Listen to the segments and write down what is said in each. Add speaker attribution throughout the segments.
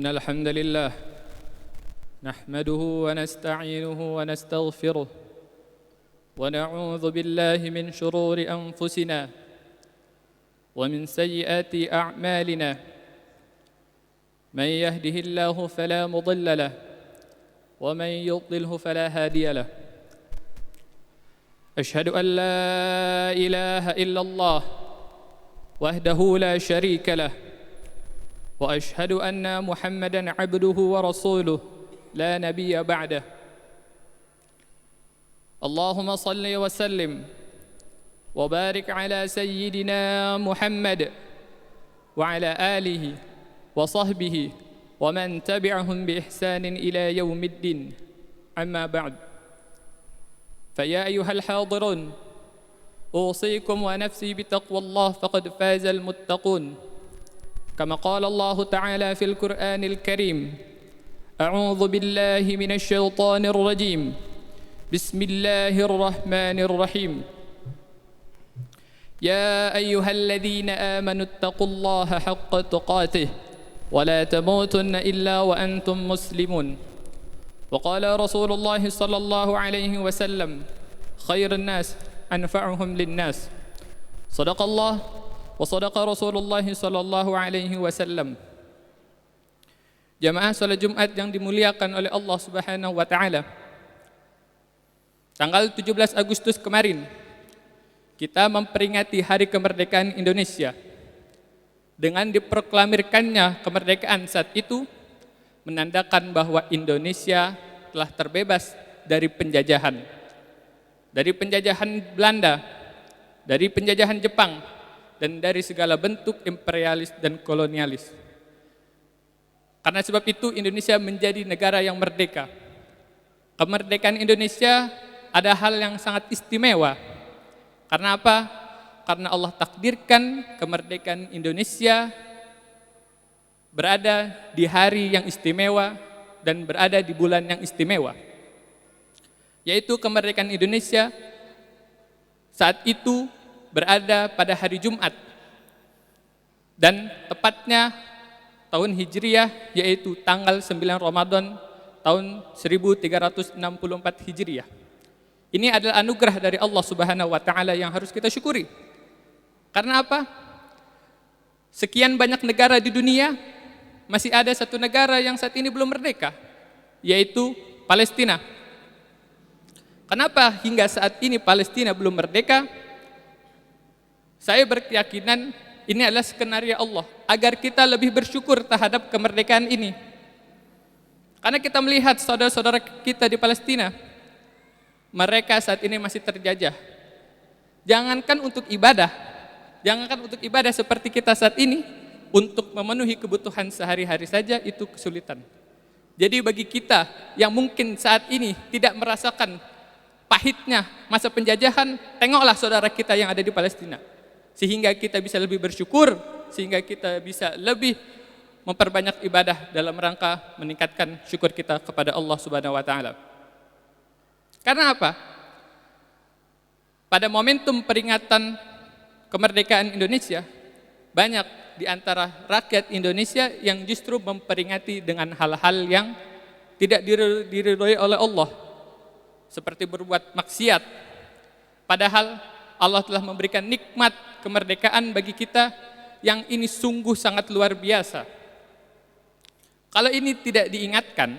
Speaker 1: إن الحمد لله نحمده ونستعينه ونستغفره ونعوذ بالله من شرور أنفسنا ومن سيئات أعمالنا من يهده الله فلا مضل له ومن يضلله فلا هادي له أشهد أن لا إله إلا الله وحده لا شريك له وأشهد أن محمدًا عبده ورسوله لا نبي بعده اللهم صل وسلم وبارك على سيدنا محمد وعلى آله وصحبه ومن تبعهم بإحسان إلى يوم الدين أما بعد فيا أيها الحاضرون أوصيكم ونفسي بتقوى الله فقد فاز المتقون كما قال الله تعالى في القرآن الكريم أعوذ بالله من الشيطان الرجيم بسم الله الرحمن الرحيم يا أيها الذين آمنوا اتقوا الله حق تقاته ولا تموتن إلا وأنتم مسلمون وقال رسول الله صلى الله عليه وسلم خير الناس أنفعهم للناس صدق الله وصدق رسول الله صلى الله عليه وسلم. Jamaah salat Jumat yang dimuliakan oleh Allah Subhanahu wa taala. Tanggal 17 Agustus kemarin kita memperingati Hari Kemerdekaan Indonesia. Dengan diproklamirkannya kemerdekaan saat itu menandakan bahwa Indonesia telah terbebas dari penjajahan. Dari penjajahan Belanda, dari penjajahan Jepang, dan dari segala bentuk imperialis dan kolonialis. Karena sebab itu Indonesia menjadi negara yang merdeka. Kemerdekaan Indonesia ada hal yang sangat istimewa. Karena apa? Karena Allah takdirkan kemerdekaan Indonesia berada di hari yang istimewa dan berada di bulan yang istimewa. Yaitu kemerdekaan Indonesia saat itu berada pada hari Jumat dan tepatnya tahun Hijriah yaitu tanggal 9 Ramadan tahun 1364 Hijriah. Ini adalah anugerah dari Allah Subhanahu wa taala yang harus kita syukuri. Karena apa? Sekian banyak negara di dunia masih ada satu negara yang saat ini belum merdeka, yaitu Palestina. Kenapa hingga saat ini Palestina belum merdeka? Saya berkeyakinan ini adalah skenario Allah agar kita lebih bersyukur terhadap kemerdekaan ini. Karena kita melihat saudara-saudara kita di Palestina, mereka saat ini masih terjajah. Jangankan untuk ibadah seperti kita saat ini, untuk memenuhi kebutuhan sehari-hari saja itu kesulitan. Jadi bagi kita yang mungkin saat ini tidak merasakan pahitnya masa penjajahan, tengoklah saudara kita yang ada di Palestina. Sehingga kita bisa lebih bersyukur, sehingga kita bisa lebih memperbanyak ibadah dalam rangka meningkatkan syukur kita kepada Allah Subhanahu wa taala. Karena apa? Pada momentum peringatan kemerdekaan Indonesia, banyak di antara rakyat Indonesia yang justru memperingati dengan hal-hal yang tidak diridhoi oleh Allah, seperti berbuat maksiat. Padahal Allah telah memberikan nikmat kemerdekaan bagi kita yang ini sungguh sangat luar biasa. Kalau ini tidak diingatkan,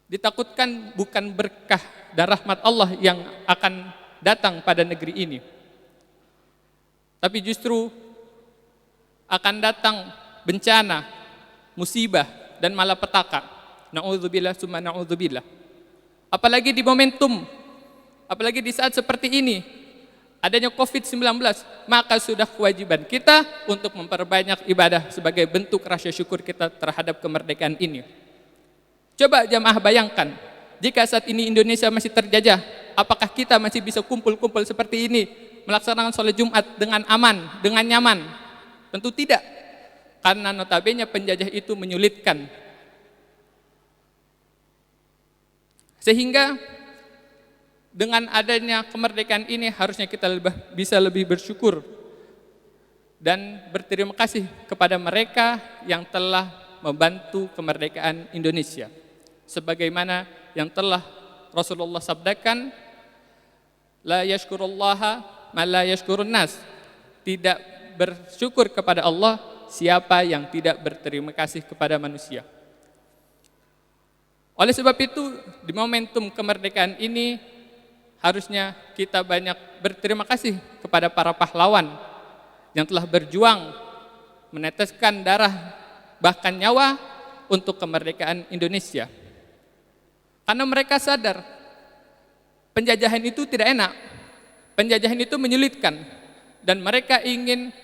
Speaker 1: ditakutkan bukan berkah dan rahmat Allah yang akan datang pada negeri ini, tapi justru akan datang bencana, musibah, dan malapetaka. Na'udzubillah summa na'udzubillah. Apalagi di momentum, apalagi di saat seperti ini, adanya COVID-19, maka sudah kewajiban kita untuk memperbanyak ibadah sebagai bentuk rasa syukur kita terhadap kemerdekaan ini. Coba jamaah bayangkan, jika saat ini Indonesia masih terjajah, apakah kita masih bisa kumpul-kumpul seperti ini, melaksanakan sholat Jumat dengan aman, dengan nyaman? Tentu tidak, karena notabene penjajah itu menyulitkan. Sehingga dengan adanya kemerdekaan ini harusnya kita bisa lebih bersyukur dan berterima kasih kepada mereka yang telah membantu kemerdekaan Indonesia. Sebagaimana yang telah Rasulullah sabdakan, la yashkurullaha man la yashkurun nas. Tidak bersyukur kepada Allah siapa yang tidak berterima kasih kepada manusia. Oleh sebab itu, di momentum kemerdekaan ini harusnya kita banyak berterima kasih kepada para pahlawan yang telah berjuang meneteskan darah bahkan nyawa untuk kemerdekaan Indonesia. Karena mereka sadar penjajahan itu tidak enak, penjajahan itu menyulitkan, dan mereka ingin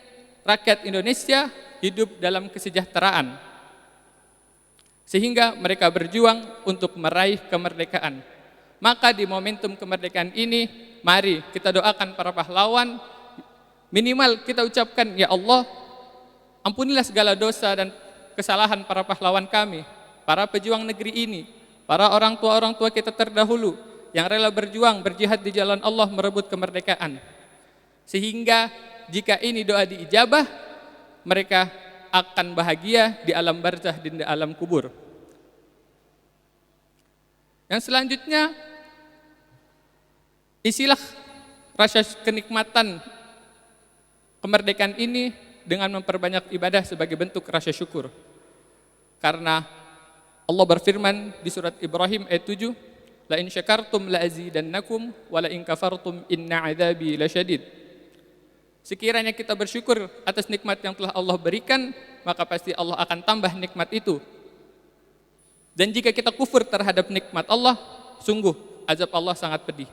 Speaker 1: rakyat Indonesia hidup dalam kesejahteraan. Sehingga mereka berjuang untuk meraih kemerdekaan. Maka di momentum kemerdekaan ini, mari kita doakan para pahlawan, minimal kita ucapkan, ya Allah, ampunilah segala dosa dan kesalahan para pahlawan kami, para pejuang negeri ini, para orang tua kita terdahulu, yang rela berjuang, berjihad di jalan Allah merebut kemerdekaan. Sehingga jika ini doa diijabah, mereka akan bahagia di alam barzah dan di alam kubur. Yang selanjutnya, isilah rasa kenikmatan kemerdekaan ini dengan memperbanyak ibadah sebagai bentuk rasa syukur. Karena Allah berfirman di surat Ibrahim ayat 7, la in syakartum la azidannakum wa la in kafartum inna adzabi lasyadid. Sekiranya kita bersyukur atas nikmat yang telah Allah berikan, maka pasti Allah akan tambah nikmat itu. Dan jika kita kufur terhadap nikmat Allah, sungguh azab Allah sangat pedih.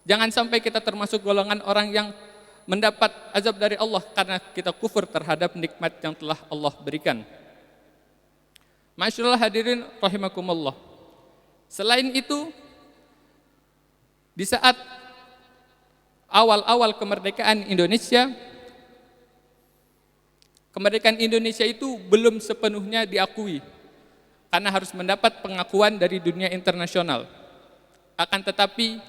Speaker 1: Jangan sampai kita termasuk golongan orang yang mendapat azab dari Allah karena kita kufur terhadap nikmat yang telah Allah berikan. Masyaallah hadirin rahimakumullah. Selain itu, di saat awal-awal kemerdekaan Indonesia itu belum sepenuhnya diakui karena harus mendapat pengakuan dari dunia internasional. Akan tetapi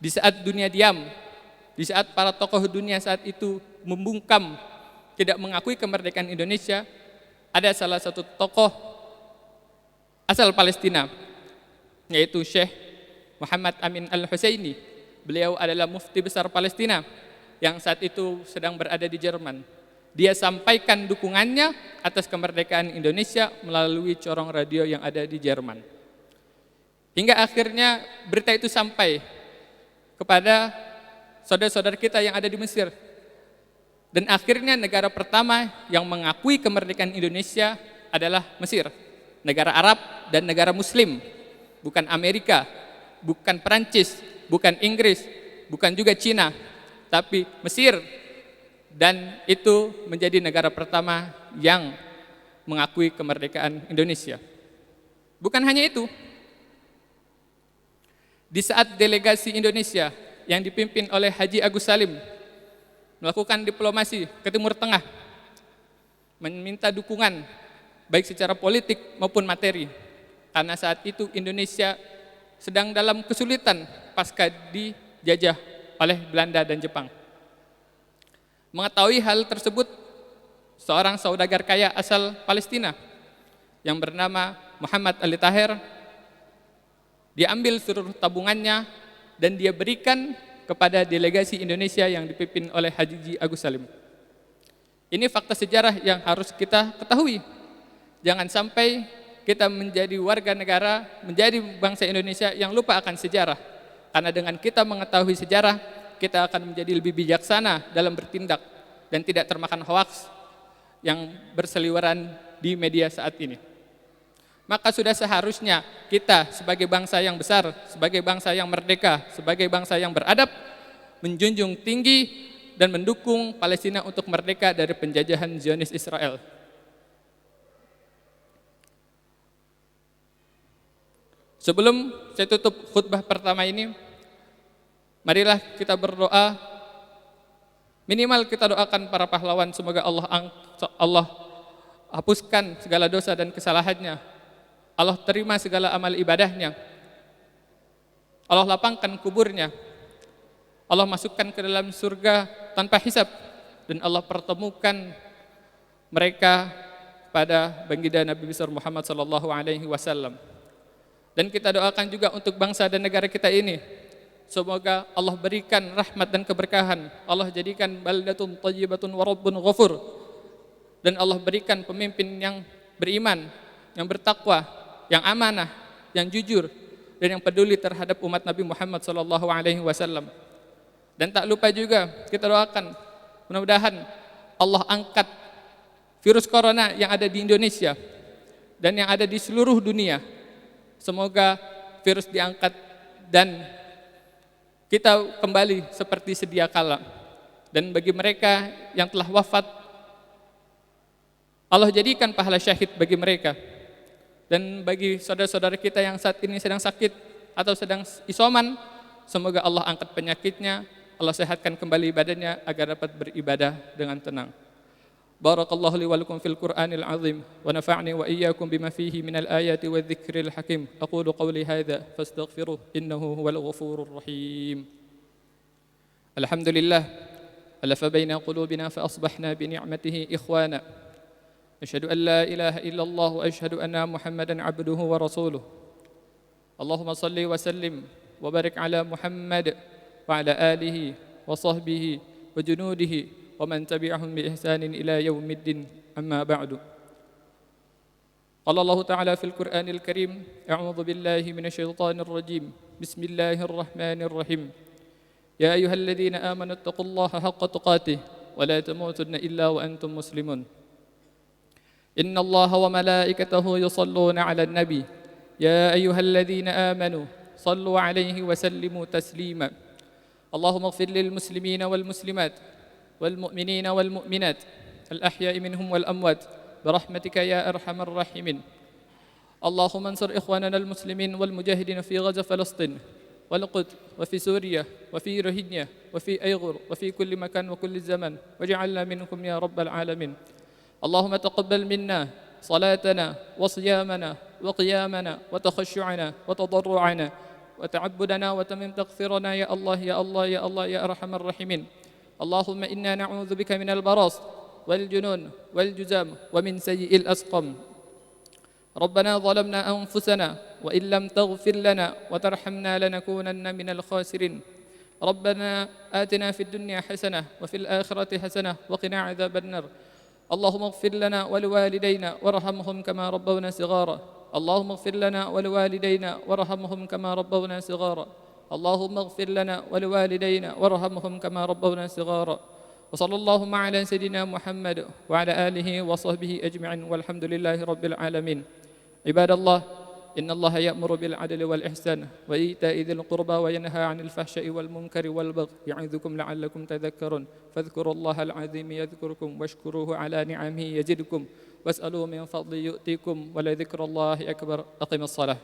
Speaker 1: di saat dunia diam, di saat para tokoh dunia saat itu membungkam tidak mengakui kemerdekaan Indonesia, ada salah satu tokoh asal Palestina, yaitu Syekh Muhammad Amin Al-Husaini. Beliau adalah mufti besar Palestina yang saat itu sedang berada di Jerman. Dia sampaikan dukungannya atas kemerdekaan Indonesia melalui corong radio yang ada di Jerman. Hingga akhirnya berita itu sampai kepada saudara-saudara kita yang ada di Mesir. Dan akhirnya negara pertama yang mengakui kemerdekaan Indonesia adalah Mesir. Negara Arab dan negara Muslim. Bukan Amerika, bukan Perancis, bukan Inggris, bukan juga Cina, tapi Mesir. Dan itu menjadi negara pertama yang mengakui kemerdekaan Indonesia. Bukan hanya itu, di saat delegasi Indonesia yang dipimpin oleh Haji Agus Salim melakukan diplomasi ke Timur Tengah, meminta dukungan baik secara politik maupun materi, karena saat itu Indonesia sedang dalam kesulitan pasca dijajah oleh Belanda dan Jepang. Mengetahui hal tersebut, seorang saudagar kaya asal Palestina yang bernama Muhammad Ali Taher, dia ambil seluruh tabungannya dan dia berikan kepada delegasi Indonesia yang dipimpin oleh Haji Agus Salim. Ini fakta sejarah yang harus kita ketahui. Jangan sampai kita menjadi warga negara, menjadi bangsa Indonesia yang lupa akan sejarah. Karena dengan kita mengetahui sejarah, kita akan menjadi lebih bijaksana dalam bertindak dan tidak termakan hoaks yang berseliweran di media saat ini. Maka sudah seharusnya kita sebagai bangsa yang besar, sebagai bangsa yang merdeka, sebagai bangsa yang beradab, menjunjung tinggi dan mendukung Palestina untuk merdeka dari penjajahan Zionis Israel. Sebelum saya tutup khutbah pertama ini, marilah kita berdoa, minimal kita doakan para pahlawan semoga Allah hapuskan segala dosa dan kesalahannya. Allah terima segala amal ibadahnya. Allah lapangkan kuburnya. Allah masukkan ke dalam surga tanpa hisab, dan Allah pertemukan mereka pada baginda Nabi besar Muhammad sallallahu alaihi wasallam. Dan kita doakan juga untuk bangsa dan negara kita ini. Semoga Allah berikan rahmat dan keberkahan. Allah jadikan baldatun thayyibatun wa rabbun ghafur. Dan Allah berikan pemimpin yang beriman, yang bertakwa, yang amanah, yang jujur, dan yang peduli terhadap umat Nabi Muhammad sallallahu alaihi wasallam. Dan tak lupa juga kita doakan mudah-mudahan Allah angkat virus corona yang ada di Indonesia dan yang ada di seluruh dunia. Semoga virus diangkat dan kita kembali seperti sedia kala. Dan bagi mereka yang telah wafat, Allah jadikan pahala syahid bagi mereka. Dan bagi saudara-saudara kita yang saat ini sedang sakit atau sedang isoman, semoga Allah angkat penyakitnya, Allah sehatkan kembali badannya agar dapat beribadah dengan tenang. Barakallahu li wa lakum fil Qur'anil azim wa nafa'ni wa iyyakum bima fihi minal ayati wadh-dhikril hakim. Aqulu qawli hadza fastaghfiruh innahu huwal ghafurur rahim. Alhamdulillah alafa baina qulubina fa asbahna bi ni'matihi ikhwana. Asyhadu an la ilaha illallah wa asyhadu anna Muhammadan 'abduhu wa rasuluh. Allahumma salli wa sallim wa barik ala Muhammad wa ala alihi wa sahbihi wa junudihi ومن تبعهم بإحسان إلى يوم الدين أما بعد. قال الله تعالى في القرآن الكريم: أعوذ بالله من الشيطان الرجيم بسم الله الرحمن الرحيم يا أيها الذين آمنوا اتقوا الله حق تقاته ولا تموتن إلا وأنتم مسلمون إن الله وملائكته يصلون على النبي يا أيها الذين آمنوا صلوا عليه وسلموا تسليما اللهم اغفر للمسلمين والمسلمات والمؤمنين والمؤمنات الأحياء منهم والأموات برحمتك يا أرحم الراحمين. اللهم انصر إخواننا المسلمين والمجاهدين في غزة فلسطين والقدس وفي سوريا وفي روهينيا وفي أيغور وفي كل مكان وكل زمان واجعلنا منكم يا رب العالمين. اللهم تقبل منا صلاتنا وصيامنا وقيامنا وتخشعنا وتضرعنا وتعبدنا وتمم تغفرنا يا الله يا الله يا الله يا أرحم الراحمين. اللهم إنا نعوذ بك من البراس والجنون والجزام ومن سيء الأسقم. ربنا ظلمنا أنفسنا وإن لم تغفر لنا وترحمنا لنكونن من الخاسرين. ربنا آتنا في الدنيا حسنة وفي الآخرة حسنة وقنا عذاب النار. اللهم اغفر لنا ولوالدينا وارحمهم كما ربونا صغارا. اللهم اغفر لنا ولوالدينا وارحمهم كما ربونا صغارا. اللهم اغفر لنا ولوالدينا وارحمهم كما ربونا صغارا. وصلى اللهم على سيدنا محمد وعلى آله وصحبه أجمعين والحمد لله رب العالمين. عباد الله إن الله يأمر بالعدل والإحسان وإيتاء ذي القربى وينهى عن الفحشاء والمنكر والبغي يعظكم لعلكم تذكرون فاذكروا الله العظيم يذكركم واشكروه على نعمه يزدكم واسألوا من فضله يؤتيكم ولذكر الله أكبر. أقم الصلاة.